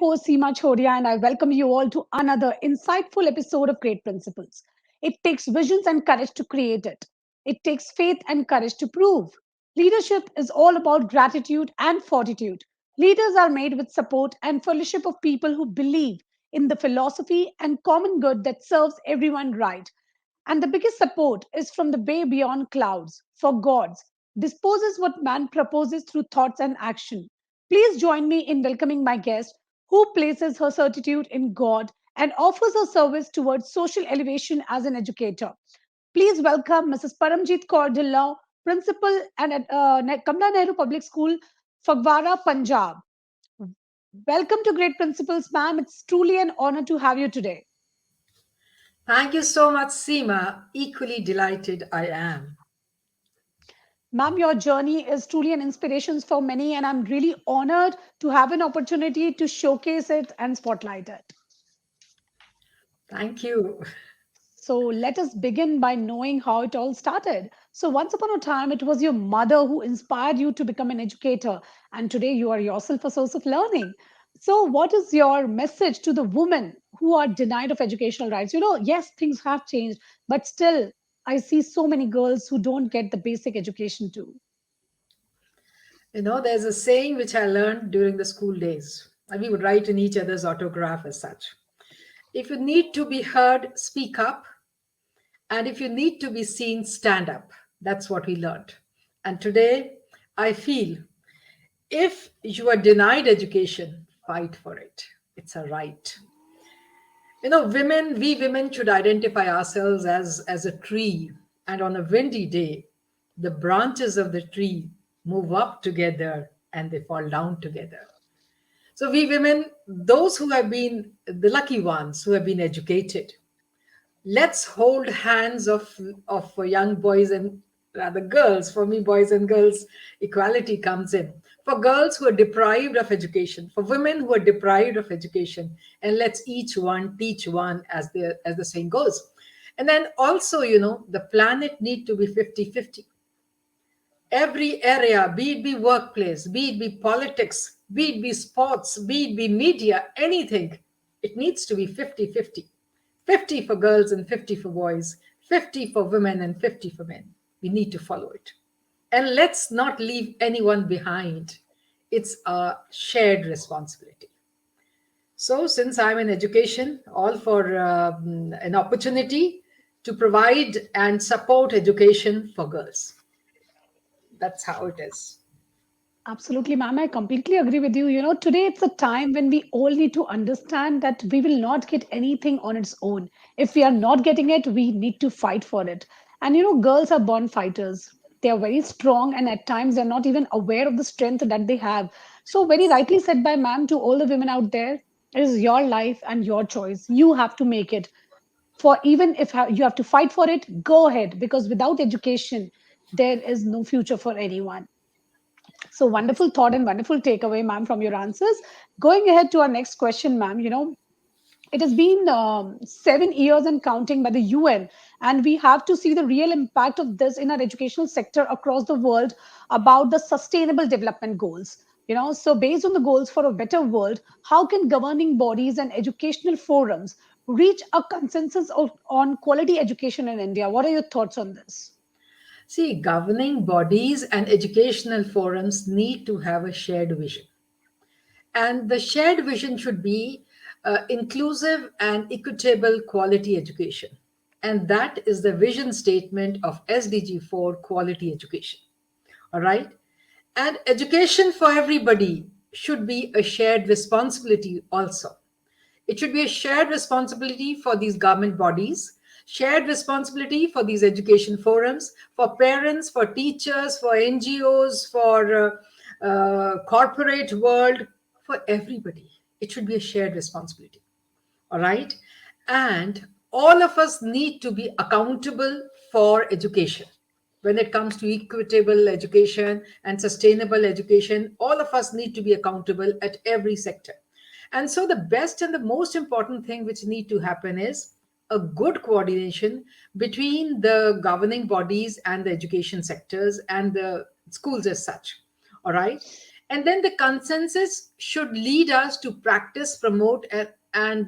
host Seema Chhoriya, and I welcome you all to another insightful episode of Great Principles. It takes visions and courage to create it. It takes faith and courage to prove. Leadership is all about gratitude and fortitude. Leaders are made with support and fellowship of people who believe in the philosophy and common good that serves everyone right. And the biggest support is from the way beyond clouds, for God's disposes what man proposes through thoughts and action. Please join me in welcoming my guest who places her certitude in God and offers her service towards social elevation as an educator. Please welcome Mrs. Paramjeet Kaur Dhillon, Principal at Kamla Nehru Public School, Phagwara, Punjab. Welcome to Great Principles, ma'am. It's truly an honor to have you today. Thank you so much, Seema. Equally delighted I am. Ma'am, your journey is truly an inspiration for many, and I'm really honored to have an opportunity to showcase it and spotlight it. Thank you. So let us begin by knowing how it all started. So once upon a time, it was your mother who inspired you to become an educator, and today you are yourself a source of learning. So what is your message to the women who are denied of educational rights? Yes, things have changed, but still, I see so many girls who don't get the basic education too. There's a saying which I learned during the school days. And we would write in each other's autograph as such. If you need to be heard, speak up. And if you need to be seen, stand up. That's what we learned. And today, I feel if you are denied education, fight for it. It's a right. We women should identify ourselves as a tree, and on a windy day the branches of the tree move up together and they fall down together. So we women, those who have been the lucky ones who have been educated, let's hold hands of young boys and rather girls. For me, boys and girls equality comes in. For girls who are deprived of education, for women who are deprived of education, and let's each one teach one, as the saying goes. And then also, the planet need to be 50-50. Every area, be it be workplace, be it be politics, be it be sports, be it be media, anything, it needs to be 50-50. 50 for girls and 50 for boys, 50 for women and 50 for men. We need to follow it. And let's not leave anyone behind. It's a shared responsibility. So, since I'm in education, all for an opportunity to provide and support education for girls. That's how it is. Absolutely, ma'am. I completely agree with you. Today it's a time when we all need to understand that we will not get anything on its own. If we are not getting it, we need to fight for it. And girls are born fighters. They are very strong, and at times they're not even aware of the strength that they have. So, very rightly said by ma'am to all the women out there, it is your life and your choice. You have to make it. For even if you have to fight for it, go ahead, because without education, there is no future for anyone. So wonderful thought and wonderful takeaway, ma'am, from your answers. Going ahead to our next question, ma'am, it has been 7 years and counting by the UN, and we have to see the real impact of this in our educational sector across the world about the sustainable development goals. So based on the goals for a better world, how can governing bodies and educational forums reach a consensus on quality education in India? What are your thoughts on this? See, governing bodies and educational forums need to have a shared vision. And the shared vision should be inclusive and equitable quality education. And that is the vision statement of SDG 4 quality education. All right. And education for everybody should be a shared responsibility also. It should be a shared responsibility for these government bodies, shared responsibility for these education forums, for parents, for teachers, for NGOs, for corporate world, for everybody. It should be a shared responsibility. All right. And all of us need to be accountable for education. When it comes to equitable education and sustainable education, all of us need to be accountable at every sector. And so the best and the most important thing which need to happen is a good coordination between the governing bodies and the education sectors and the schools as such. All right. And then the consensus should lead us to practice, promote, and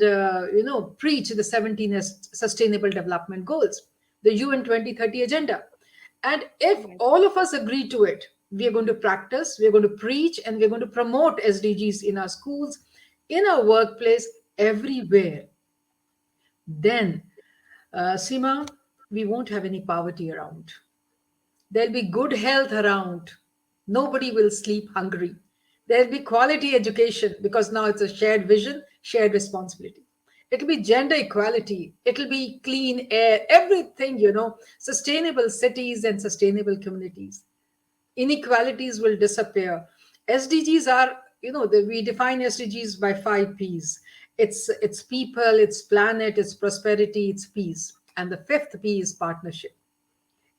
preach the 17 sustainable development goals, the UN 2030 agenda. And if Right. all of us agree to it, we are going to practice, we are going to preach, and we are going to promote SDGs in our schools, in our workplace, everywhere. Then, Seema, we won't have any poverty around. There'll be good health around. Nobody will sleep hungry. There'll be quality education because now it's a shared vision, shared responsibility. It'll be gender equality. It'll be clean air, everything, sustainable cities and sustainable communities. Inequalities will disappear. SDGs are, we define SDGs by 5 P's. It's people, it's planet, it's prosperity, it's peace. And the fifth P is partnership.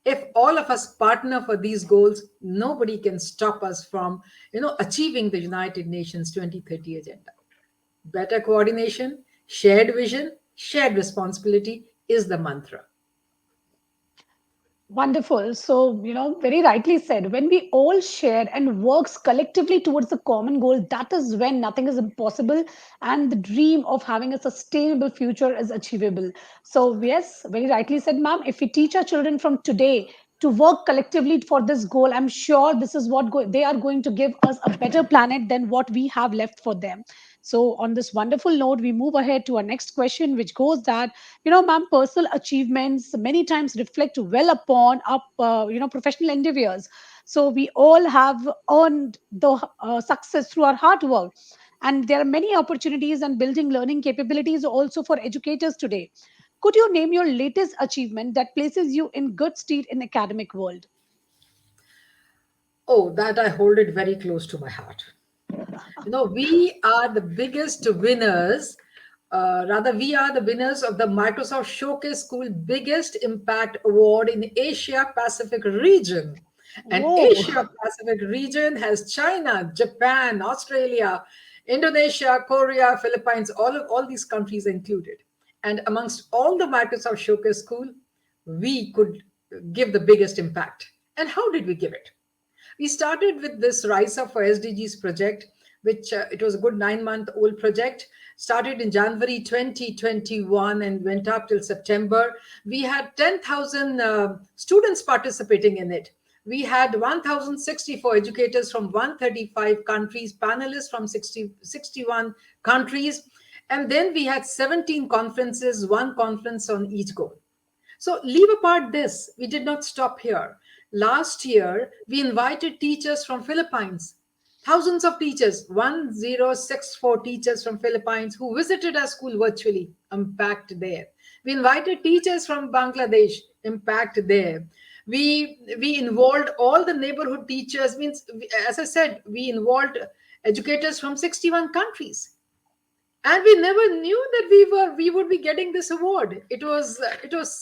If all of us partner for these goals, nobody can stop us from achieving the United Nations 2030 agenda. Better coordination, shared vision, shared responsibility is the mantra. Wonderful. So, very rightly said, when we all share and works collectively towards the common goal, that is when nothing is impossible and the dream of having a sustainable future is achievable. So, yes, very rightly said, ma'am. If we teach our children from today to work collectively for this goal, I'm sure this is what they are going to give us a better planet than what we have left for them. So, on this wonderful note, we move ahead to our next question, which goes that, ma'am, personal achievements many times reflect well upon our professional endeavors. So we all have earned the success through our hard work, and there are many opportunities and building learning capabilities also for educators today. Could you name your latest achievement that places you in good stead in academic world? Oh, that I hold it very close to my heart. We are the biggest winners. We are the winners of the Microsoft Showcase School Biggest Impact Award in Asia Pacific region. And Whoa. Asia Pacific region has China, Japan, Australia, Indonesia, Korea, Philippines, all these countries included. And amongst all the Microsoft Showcase School, we could give the biggest impact. And how did we give it? We started with this Rise Up for SDGs project, which it was a good 9 month old project. Started in January 2021 and went up till September. We had 10,000 students participating in it. We had 1,064 educators from 135 countries, panelists from 61 countries, and then we had 17 conferences, one conference on each goal. So leave apart this, we did not stop here. Last year, we invited teachers from Philippines, thousands of teachers, 1064 teachers from Philippines who visited our school virtually, impact there. We invited teachers from Bangladesh, impact there. We involved all the neighborhood teachers, means, as I said, we involved educators from 61 countries, and we never knew that we would be getting this award. It was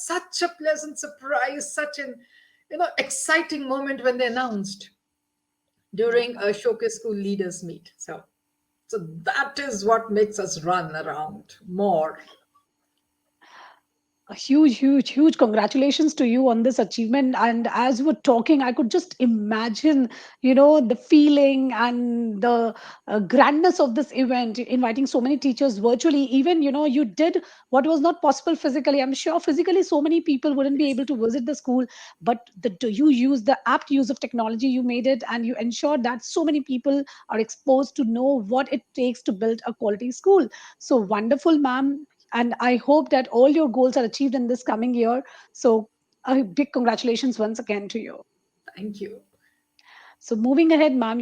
such a pleasant surprise, such an exciting moment when they announced during a showcase school leaders meet. So that is what makes us run around more. A huge, huge, huge congratulations to you on this achievement. And as you were talking, I could just imagine, the feeling and the grandness of this event, inviting so many teachers virtually. Even, you did what was not possible physically. I'm sure physically so many people wouldn't be able to visit the school, but you use the apt use of technology, you made it, and you ensured that so many people are exposed to know what it takes to build a quality school. So wonderful, ma'am, and I hope that all your goals are achieved in this coming year. So, a big congratulations once again to you. Thank you. So, moving ahead, ma'am,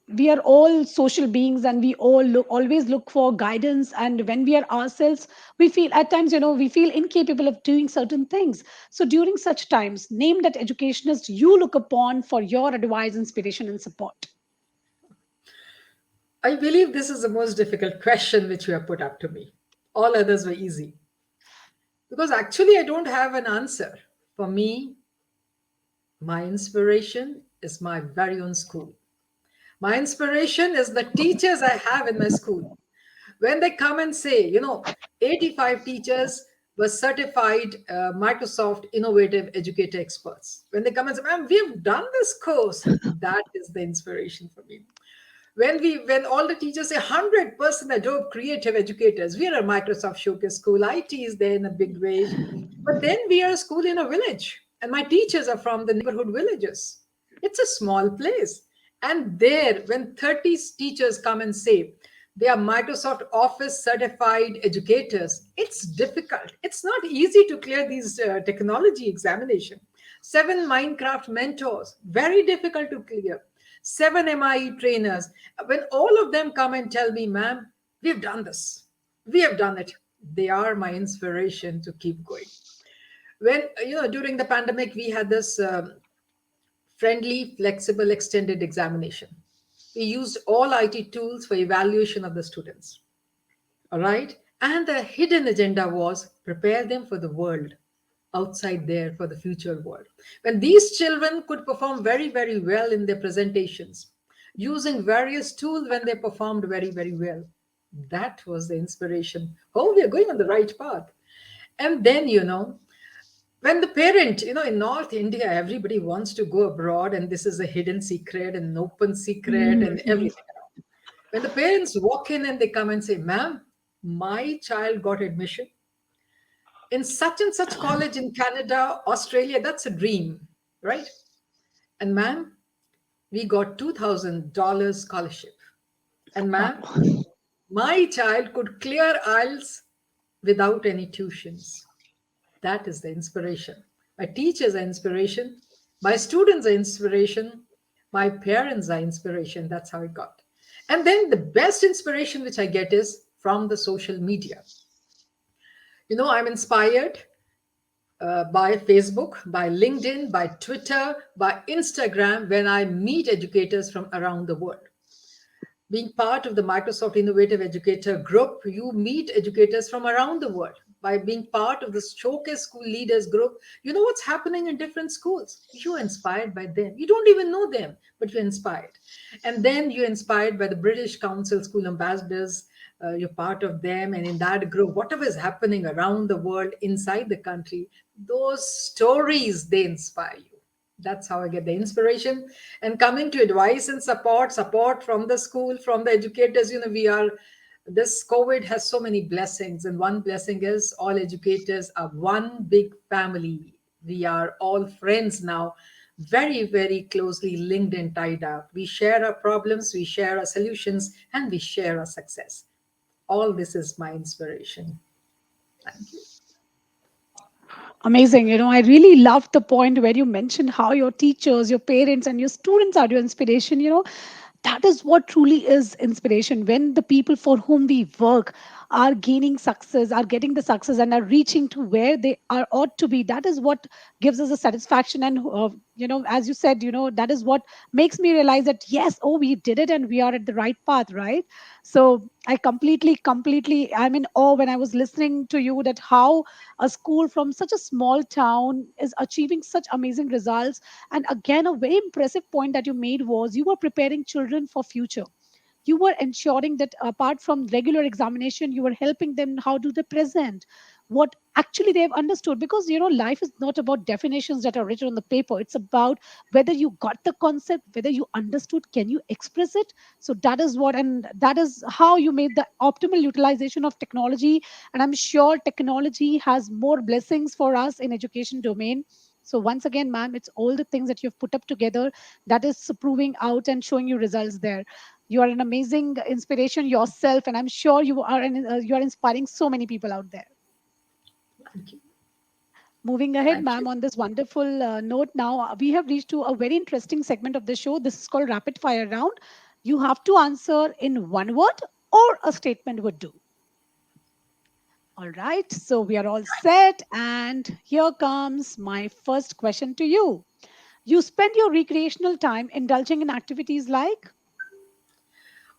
we are all social beings and we all always look for guidance. And when we are ourselves, we feel at times, we feel incapable of doing certain things. So, during such times, name that educationist you look upon for your advice, inspiration, and support. I believe this is the most difficult question which you have put up to me. All others were easy because actually I don't have an answer. For me, my inspiration is my very own school. My inspiration is the teachers I have in my school. When they come and say, 85 teachers were certified Microsoft Innovative Educator Experts. When they come and say, ma'am, we've done this course, that is the inspiration for me. When all the teachers say 100% Adobe creative educators, we are a Microsoft Showcase school. IT is there in a big way, but then we are a school in a village, and my teachers are from the neighborhood villages. It's a small place, and there, when 30 teachers come and say they are Microsoft Office certified educators, it's difficult. It's not easy to clear these technology examination. Seven Minecraft mentors, very difficult to clear. Seven MIE trainers. When all of them come and tell me, ma'am, we've done this, we have done it, they are my inspiration to keep going. When, during the pandemic, we had this friendly, flexible, extended examination. We used all IT tools for evaluation of the students. All right. And the hidden agenda was prepare them for the world outside there, for the future world. When these children could perform very, very well in their presentations, using various tools when they performed very, very well, that was the inspiration. Oh, we are going on the right path. And then, when the parent, in North India, everybody wants to go abroad, and this is a hidden secret and an open secret and Mhm. everything. When the parents walk in and they come and say, ma'am, my child got admission in such and such college in Canada, Australia, that's a dream, right? And ma'am, we got $2,000 scholarship. And ma'am, Wow. my child could clear IELTS without any tuitions. That is the inspiration. My teachers are inspiration. My students are inspiration. My parents are inspiration. That's how it got. And then the best inspiration which I get is from the social media. I'm inspired by Facebook, by LinkedIn, by Twitter, by Instagram when I meet educators from around the world. Being part of the Microsoft Innovative Educator Group, you meet educators from around the world. By being part of the Showcase School Leaders Group, you know what's happening in different schools. You're inspired by them. You don't even know them, but you're inspired. And then you're inspired by the British Council School Ambassadors. You're part of them. And in that group, whatever is happening around the world, inside the country, those stories, they inspire you. That's how I get the inspiration. And coming to advice and support from the school, from the educators, this COVID has so many blessings. And one blessing is all educators are one big family. We are all friends now, very, very closely linked and tied up. We share our problems, we share our solutions, and we share our success. All this is my inspiration. Thank you. Amazing. I really loved the point where you mentioned how your teachers, your parents, and your students are your inspiration. That is what truly is inspiration when the people for whom we work are gaining success, are getting the success, and are reaching to where they are ought to be. That is what gives us a satisfaction. And, as you said, that is what makes me realize that, yes, oh, we did it and we are at the right path, right? So I completely, I'm in awe when I was listening to you that how a school from such a small town is achieving such amazing results. And again, a very impressive point that you made was you were preparing children for future. You were ensuring that apart from regular examination, you were helping them how do they present what actually they've understood, because life is not about definitions that are written on the paper. It's about whether you got the concept, whether you understood, can you express it. So that is what, and that is how you made the optimal utilization of technology. And I'm sure technology has more blessings for us in education domain. So once again, ma'am, it's all the things that you've put up together that is proving out and showing you results there. You are an amazing inspiration yourself, and I'm sure you are inspiring so many people out there. Thank you. Moving ahead, Thank ma'am, you. on this wonderful note, now we have reached to a very interesting segment of the show. This is called rapid fire round. You have to answer in one word or a statement would do. All right, so we are all set, and here comes my first question to you. You spend your recreational time indulging in activities like.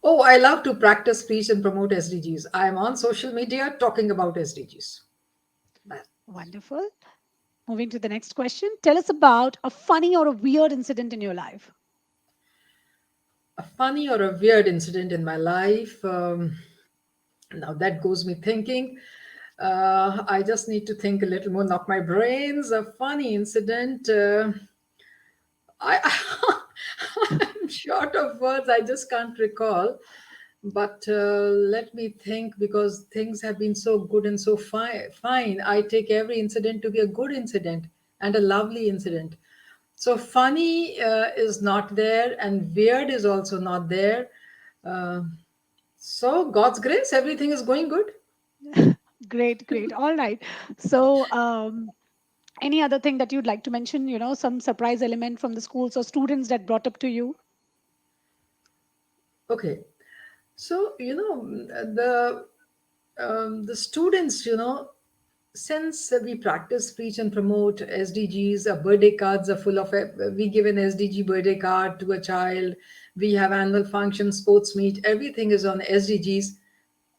Oh, I love to practice speech and promote SDGs. I am on social media talking about SDGs. That Wonderful. Moving to the next question. Tell us about a funny or a weird incident in your life. a funny or a weird incident in my life. Now that goes me thinking. I just need to think a little more, knock my brains. A funny incident. I Short of words, I just can't recall. But let me think, because things have been so good and so fine. I take every incident to be a good incident and a lovely incident. So funny is not there, and weird is also not there. Uh, so God's grace, everything is going good. Great, great. All right. So, any other thing that you'd like to mention? Some surprise element from the schools or students that brought up to you? Okay, so the students, since we practice, preach, and promote SDGs, birthday cards are full of it. We give an SDG birthday card to a child. We have annual functions, sports meet. Everything is on SDGs.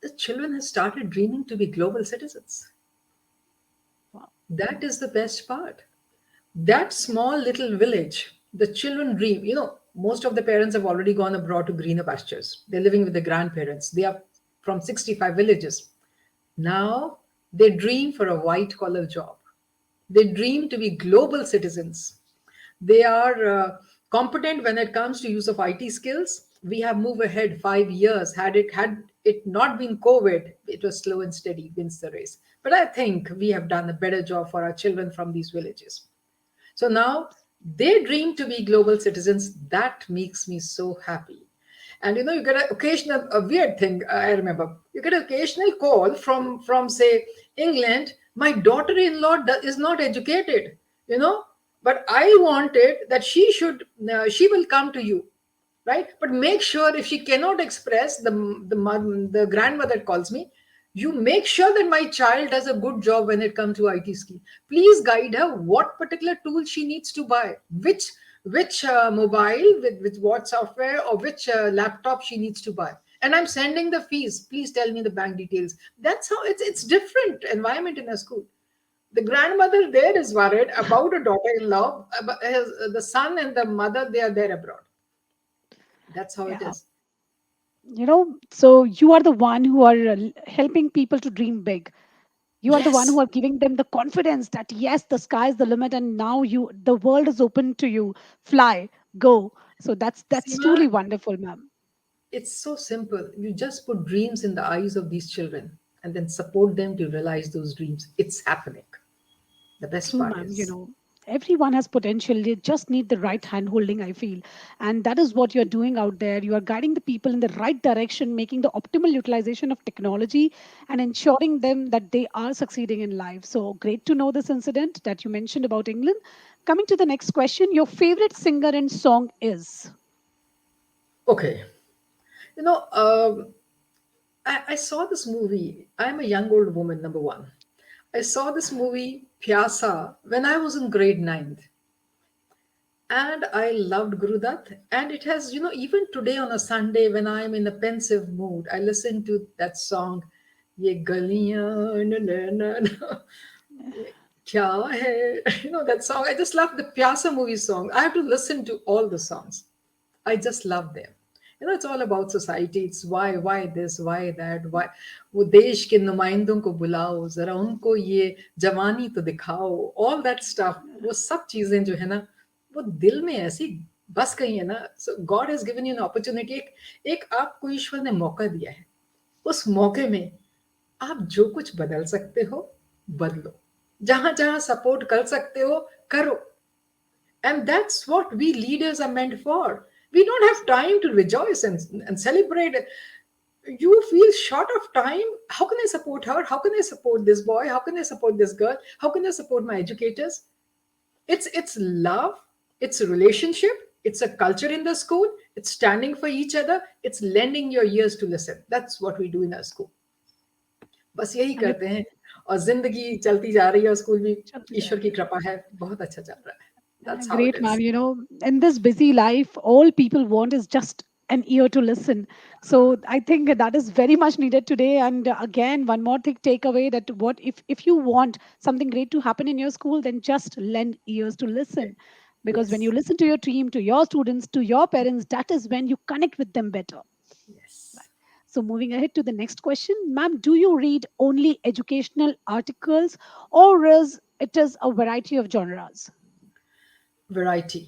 The children have started dreaming to be global citizens. Wow. That is the best part. That small little village, the children dream. Most of the parents have already gone abroad to greener pastures. They're living with their grandparents. They are from 65 villages. Now they dream for a white collar job. They dream to be global citizens. They are competent when it comes to use of IT skills. We have moved ahead 5 years. Had it not been COVID, it was slow and steady, wins the race. But I think we have done a better job for our children from these villages. So now they dream to be global citizens. That makes me so happy. And you get an occasional, a weird thing. I remember you get an occasional call from say England. My daughter-in-law is not educated, you know, but I wanted that she will come to you, right? But make sure, if she cannot express, the grandmother calls me, you make sure that my child does a good job when it comes to IT skill. Please guide her what particular tool she needs to buy, which mobile with what software, or which laptop she needs to buy. And I'm sending the fees. Please tell me the bank details. That's how it's different environment in a school. The grandmother there is worried about a daughter-in-law, the son and the mother, they are there abroad. That's how it Yeah. is. So you are the one who are helping people to dream big. You are the one who Yes. are giving them the confidence that yes, the sky is the limit, and now the world is open to you. Fly, go. So that's Seema, truly wonderful, ma'am. it's so simple. You just put dreams in the eyes of these children and then support them to realize those dreams. It's happening. The best True, part ma'am. is. Everyone has potential. They just need the right hand holding, I feel. And that is what you're doing out there. You are guiding the people in the right direction, making the optimal utilization of technology and ensuring them that they are succeeding in life. So great to know this incident that you mentioned about England. Coming to the next question, your favorite singer and song is? Okay. You know, I saw this movie. I'm a young old woman, number one. I saw this movie, Pyasa, when I was in grade ninth. And I loved Guru Dutt. And it has, even today on a Sunday when I'm in a pensive mood, I listen to that song, Ye Galiyan, na, na, na, na. Kya hai? That song. I just love the Pyasa movie song. I have to listen to all the songs. I just love them. It's all about society. It's why this, why that, why वो देश के नुमाइंदों को बुलाओ जरा उनको ये जवानी तो दिखाओ all that stuff. वो सब चीजें जो है ना वो दिल में ऐसी बस गई है ना. So God has given you an opportunity. एक आपको ईश्वर ने मौका दिया है. उस मौके में आप जो कुछ बदल सकते हो बदलो. जहां जहां सपोर्ट कर सकते हो करो. And that's what we leaders are meant for. We don't have time to rejoice and celebrate. You feel short of time. How can I support her? How can I support this boy? How can I support this girl? How can I support my educators? It's love, it's a relationship, it's a culture in the school, it's standing for each other, it's lending your ears to listen. That's what we do in our school. बस यही करते हैं. और जिंदगी चलती जा रही है और स्कूल भी ईश्वर की कृपा है बहुत अच्छा चल रहा है. That's how it Great, ma'am. is. In this busy life, all people want is just an ear to listen. So I think that is very much needed today. And again, one more thing takeaway that what if you want something great to happen in your school, then just lend ears to listen. Because when you Yes. listen to your team, to your students, to your parents, that is when you connect with them better. Yes. So moving ahead to the next question, ma'am, do you read only educational articles, or is it is a variety of genres? Variety.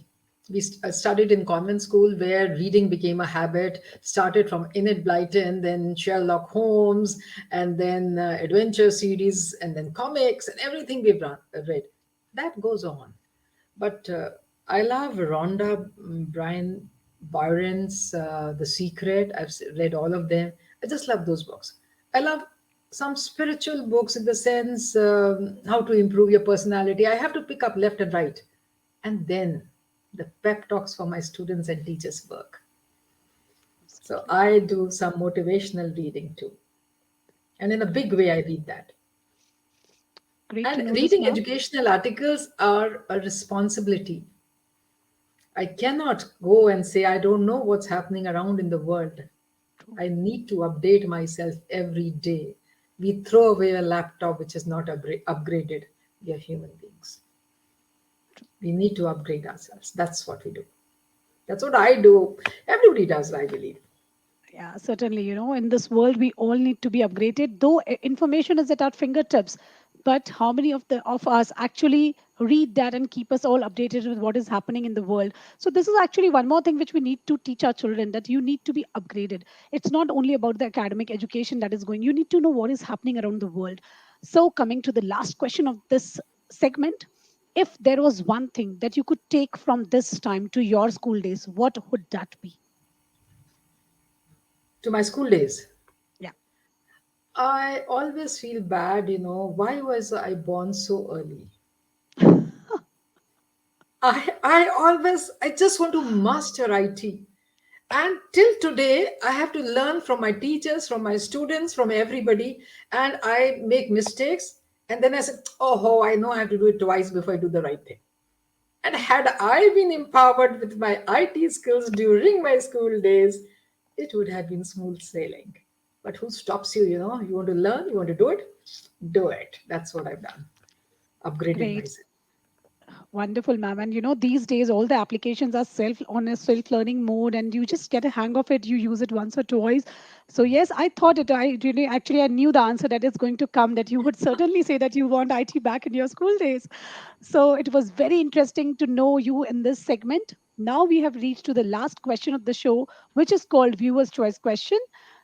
I studied in convent school where reading became a habit, started from Enid Blyton, then Sherlock Holmes, and then adventure series, and then comics, and everything read. That goes on. But I love Rhonda Brian Byron's The Secret. Read all of them. I just love those books. I love some spiritual books in the sense how to improve your personality. I have to pick up left and right. And then the pep talks for my students and teachers work. So Absolutely. I do some motivational reading too. And in a big way, I read that. Great to And know this, reading ma'am. educational articles are a responsibility. I cannot go and say I don't know what's happening around in the world. True. I need to update myself every day. We throw away a laptop which is not upgraded. We are human beings. We need to upgrade ourselves. That's what we do. That's what I do. Everybody does, I believe. Yeah, certainly. In this world, we all need to be upgraded, though information is at our fingertips. But how many of us actually read that and keep us all updated with what is happening in the world? So this is actually one more thing which we need to teach our children, that you need to be upgraded. It's not only about the academic education that is going. You need to know what is happening around the world. So coming to the last question of this segment, if there was one thing that you could take from this time to your school days, what would that be? To my school days, Yeah. I always feel bad, why was I born so early? I just want to master IT. And till today, I have to learn from my teachers, from my students, from everybody, and I make mistakes. And then I said, oh, I know I have to do it twice before I do the right thing. And had I been empowered with my IT skills during my school days, it would have been smooth sailing. But who stops you? You want to learn, you want to do it, do it. That's what I've done. Upgraded Great. myself. Wonderful, ma'am. And these days all the applications are self-learning mode, and you just get a hang of it. You use it once or twice. So yes, I thought it. I really actually I knew the answer that is going to come. That you would certainly say that you want IT back in your school days. So it was very interesting to know you in this segment. Now we have reached to the last question of the show, which is called Viewer's Choice Question.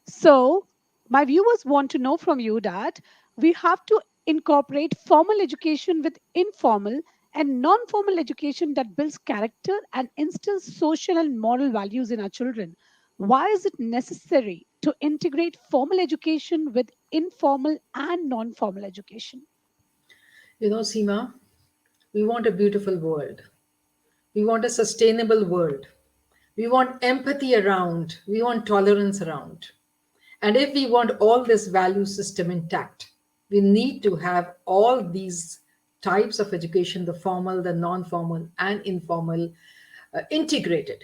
So my viewers want to know from you that we have to incorporate formal education with informal and non-formal education that builds character and instills social and moral values in our children. Why is it necessary to integrate formal education with informal and non-formal education? Seema, we want a beautiful world. We want a sustainable world. We want empathy around. We want tolerance around. And if we want all this value system intact, we need to have all these types of education, the formal, the non formal, and informal, integrated.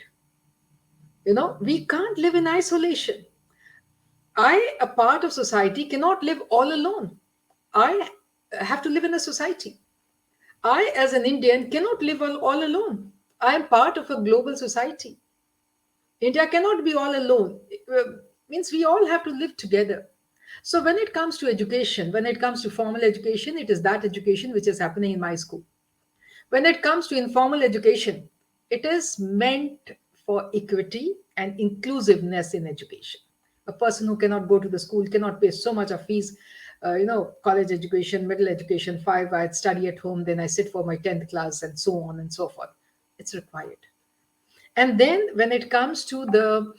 We can't live in isolation. I, a part of society, cannot live all alone. I have to live in a society. I, as an Indian, cannot live all alone. I am part of a global society. India cannot be all alone. Means we all have to live together. So when it comes to education, when it comes to formal education, it is that education which is happening in my school. When it comes to informal education, it is meant for equity and inclusiveness in education. A person who cannot go to the school cannot pay so much of fees. College education, middle education, five, I'd study at home, then I sit for my 10th class, and so on and so forth. It's required. And then when it comes to the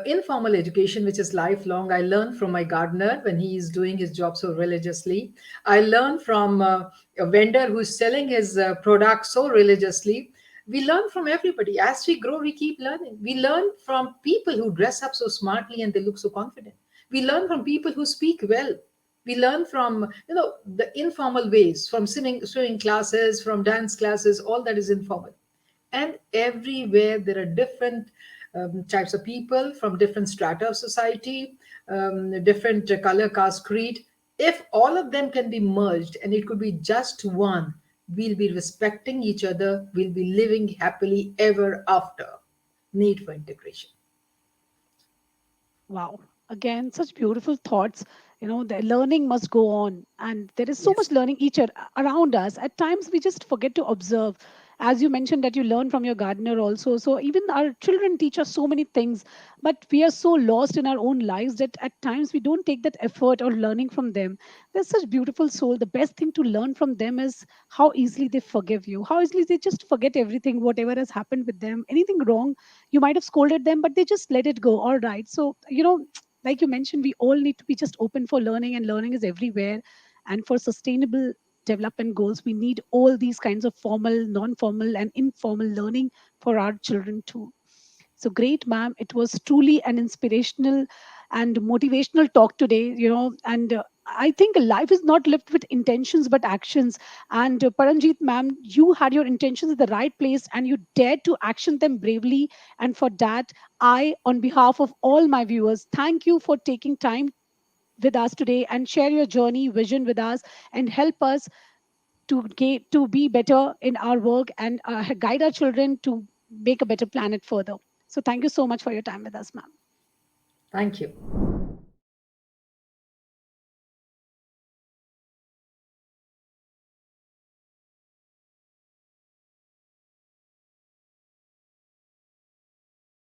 informal education, which is lifelong, I learn from my gardener when he is doing his job so religiously. I learn from a vendor who is selling his product so religiously. We learn from everybody. As we grow, we keep learning. We learn from people who dress up so smartly and they look so confident. We learn from people who speak well. We learn from the informal ways, from swimming classes, from dance classes. All that is informal, and everywhere there are different types of people from different strata of society, different color, caste, creed. If all of them can be merged and it could be just one, we'll be respecting each other, we'll be living happily ever after. Need for integration. Wow. Again, such beautiful thoughts. The learning must go on, and there is so Yes. much learning around us. At times, we just forget to observe. as you mentioned that you learn from your gardener also. So even our children teach us so many things, but we are so lost in our own lives that at times we don't take that effort or learning from them. They're such beautiful soul. The best thing to learn from them is how easily they forgive you, how easily they just forget everything, whatever has happened with them, anything wrong. You might have scolded them, but they just let it go. All right. So, like you mentioned, we all need to be just open for learning, and learning is everywhere. And for sustainable development goals, we need all these kinds of formal, non formal, and informal learning for our children too. So great, ma'am. It was truly an inspirational and motivational talk today, and I think life is not lived with intentions but actions. And Paranjeet, ma'am, you had your intentions in the right place and you dared to action them bravely. And for that, I, on behalf of all my viewers, thank you for taking time with us today and share your journey, vision with us, and help us to be better in our work and guide our children to make a better planet further. So thank you so much for your time with us, ma'am. Thank you.